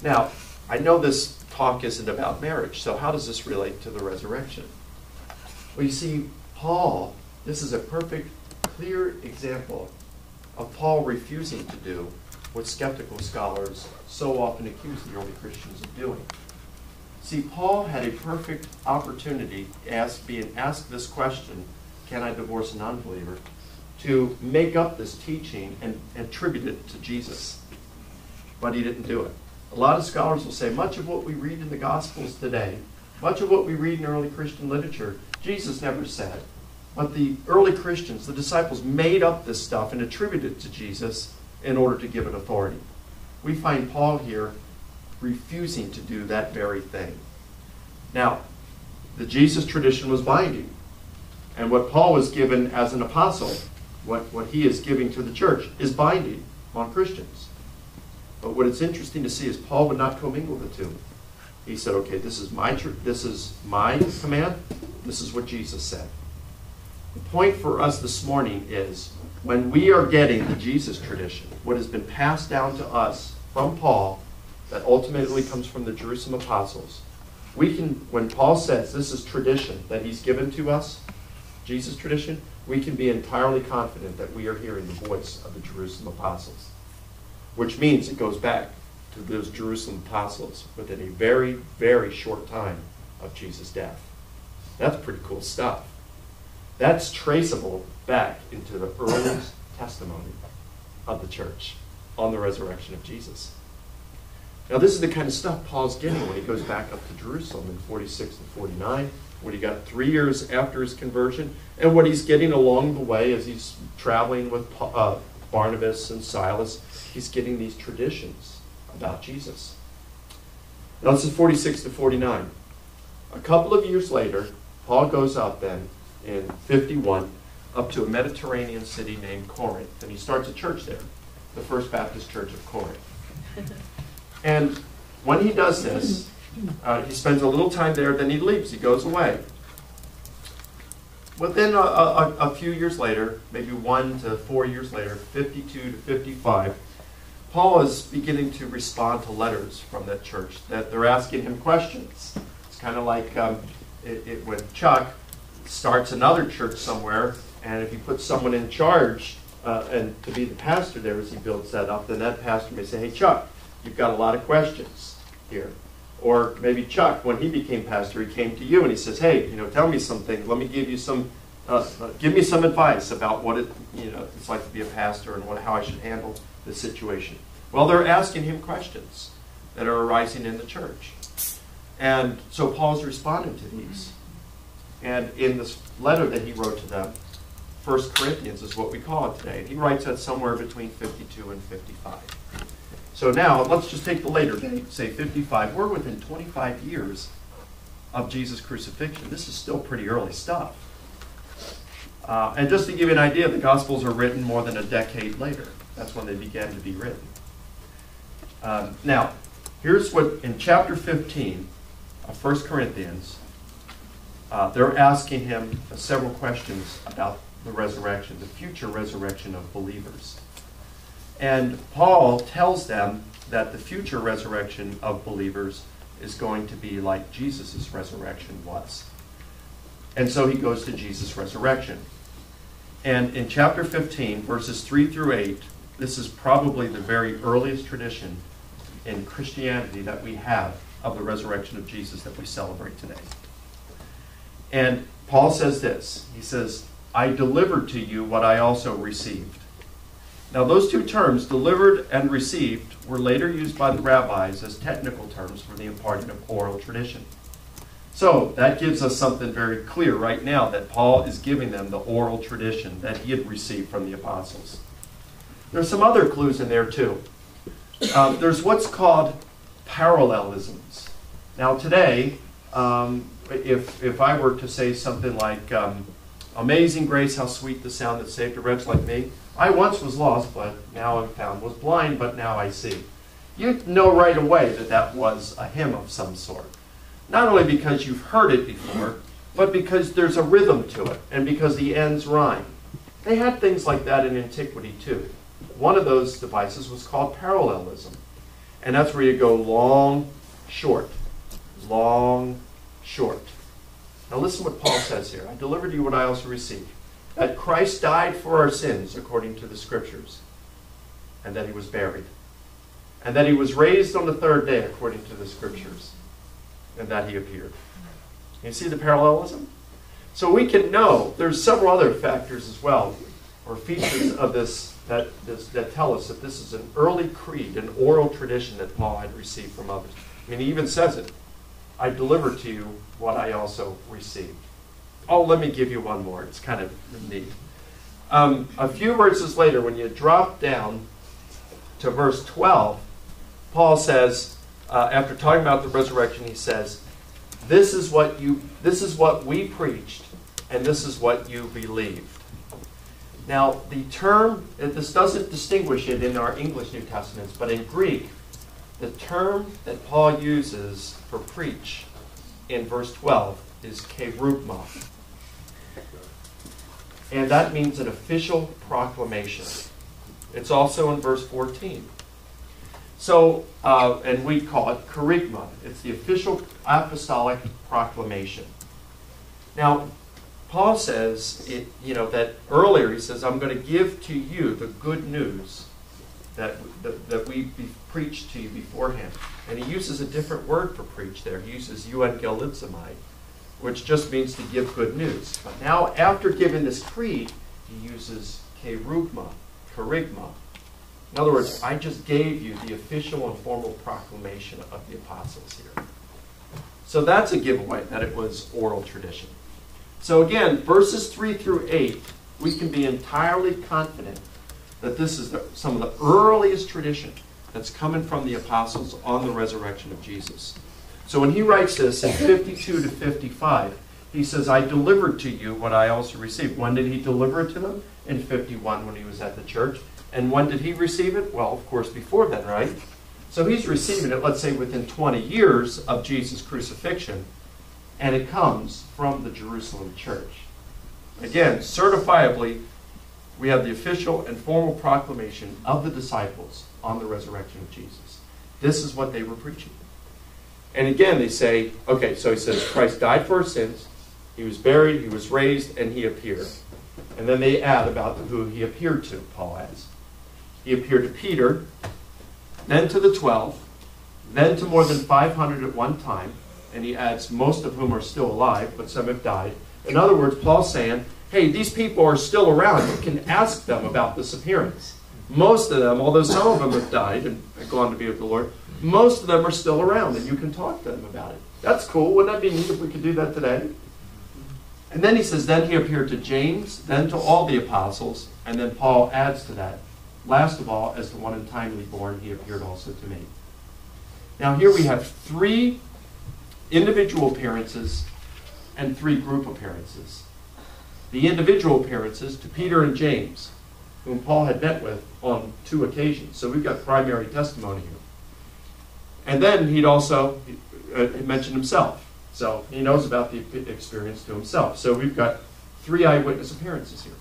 Now, I know this talk isn't about marriage, so how does this relate to the resurrection? Well, you see, Paul, this is a perfect, clear example of Paul refusing to do what skeptical scholars so often accuse the early Christians of doing. See, Paul had a perfect opportunity, being asked this question, can I divorce a non-believer, to make up this teaching and attribute it to Jesus. But he didn't do it. A lot of scholars will say much of what we read in the Gospels today, much of what we read in early Christian literature, Jesus never said. But the early Christians, the disciples, made up this stuff and attributed it to Jesus in order to give it authority. We find Paul here refusing to do that very thing. Now, the Jesus tradition was binding. And what Paul was given as an apostle, what he is giving to the church, is binding on Christians. But what it's interesting to see is Paul would not commingle the two. He said, okay, this is my command. This is what Jesus said. The point for us this morning is when we are getting the Jesus tradition, what has been passed down to us from Paul, that ultimately comes from the Jerusalem apostles, we can, when Paul says this is tradition that he's given to us, Jesus tradition, we can be entirely confident that we are hearing the voice of the Jerusalem apostles. Which means it goes back to those Jerusalem apostles within a very, very short time of Jesus' death. That's pretty cool stuff. That's traceable back into the earliest testimony of the church on the resurrection of Jesus. Now this is the kind of stuff Paul's getting when he goes back up to Jerusalem in 46 and 49, what he got 3 years after his conversion, and what he's getting along the way as he's traveling with Barnabas and Silas. He's getting these traditions about Jesus. Now this is 46 to 49. A couple of years later, Paul goes out then in 51 up to a Mediterranean city named Corinth, and he starts a church there, the First Baptist Church of Corinth. And when he does this, he spends a little time there, then he leaves, he goes away. Within a few years later, maybe 1 to 4 years later, 52 to 55, Paul is beginning to respond to letters from that church that they're asking him questions. It's kind of like when Chuck starts another church somewhere, and if he puts someone in charge and to be the pastor there as he builds that up, then that pastor may say, hey Chuck, you've got a lot of questions here. Or maybe Chuck, when he became pastor, he came to you and he says, hey, tell me something. Let me give you some, give me some advice about what it's like to be a pastor and how I should handle this situation. Well, they're asking him questions that are arising in the church. And so Paul's responding to these. And in this letter that he wrote to them, 1 Corinthians is what we call it today. And he writes that somewhere between 52 and 55. So now, let's just take the later date, say 55. We're within 25 years of Jesus' crucifixion. This is still pretty early stuff. And just to give you an idea, the Gospels are written more than a decade later. That's when they began to be written. Now, here's what, in chapter 15 of 1 Corinthians, they're asking him several questions about the resurrection, the future resurrection of believers. And Paul tells them that the future resurrection of believers is going to be like Jesus' resurrection was. And so he goes to Jesus' resurrection. And in chapter 15, verses 3 through 8, this is probably the very earliest tradition in Christianity that we have of the resurrection of Jesus that we celebrate today. And Paul says this. He says, I delivered to you what I also received. Now those two terms, delivered and received, were later used by the rabbis as technical terms for the imparting of oral tradition. So that gives us something very clear right now, that Paul is giving them the oral tradition that he had received from the apostles. There's some other clues in there too. There's what's called parallelisms. Now today, if I were to say something like, amazing grace, how sweet the sound that saved a wretch like me. I once was lost, but now I'm found. Was blind, but now I see. You'd know right away that that was a hymn of some sort. Not only because you've heard it before, but because there's a rhythm to it, and because the ends rhyme. They had things like that in antiquity too. One of those devices was called parallelism. And that's where you go long, short. Long, short. Now listen what Paul says here. I delivered to you what I also received. That Christ died for our sins according to the Scriptures. And that he was buried. And that he was raised on the third day according to the Scriptures. And that he appeared. You see the parallelism? So we can know there's several other factors as well, or features of this that tell us that this is an early creed, an oral tradition that Paul had received from others. I mean, he even says it. I delivered to you what I also received. Oh, let me give you one more. It's kind of neat. A few verses later, when you drop down to verse 12, Paul says, after talking about the resurrection, he says, this is what we preached, and this is what you believed. Now, the term, this doesn't distinguish it in our English New Testaments, but in Greek, the term that Paul uses for preach in verse 12 is kerugma. And that means an official proclamation. It's also in verse 14. So, and we call it kerygma. It's the official apostolic proclamation. Now, Paul says, that earlier he says, I'm going to give to you the good news that we preached to you beforehand. And he uses a different word for preach there. He uses euangelizomai, which just means to give good news. But now, after giving this creed, he uses kerygma. In other words, I just gave you the official and formal proclamation of the apostles here. So that's a giveaway that it was oral tradition. So again, verses 3 through 8, we can be entirely confident that this is some of the earliest tradition that's coming from the apostles on the resurrection of Jesus. So when he writes this in 52 to 55, he says, I delivered to you what I also received. When did he deliver it to them? In 51 when he was at the church. And when did he receive it? Well, of course, before then, right? So he's receiving it, let's say, within 20 years of Jesus' crucifixion. And it comes from the Jerusalem church. Again, certifiably, we have the official and formal proclamation of the disciples on the resurrection of Jesus. This is what they were preaching. And again, they say, okay, so he says, Christ died for our sins, he was buried, he was raised, and he appeared. And then they add about who he appeared to, Paul adds. He appeared to Peter, then to the 12, then to more than 500 at one time, and he adds, most of whom are still alive, but some have died. In other words, Paul's saying, hey, these people are still around. You can ask them about this appearance. Most of them, although some of them have died and gone to be with the Lord, most of them are still around, and you can talk to them about it. That's cool. Wouldn't that be neat if we could do that today? And then he says, then he appeared to James, then to all the apostles, and then Paul adds to that. Last of all, as the one untimely born, he appeared also to me. Now here we have 3 individual appearances and 3 group appearances. The individual appearances to Peter and James, whom Paul had met with on 2 occasions. So we've got primary testimony here. And then he'd also mentioned himself. So he knows about the experience to himself. So we've got 3 eyewitness appearances here.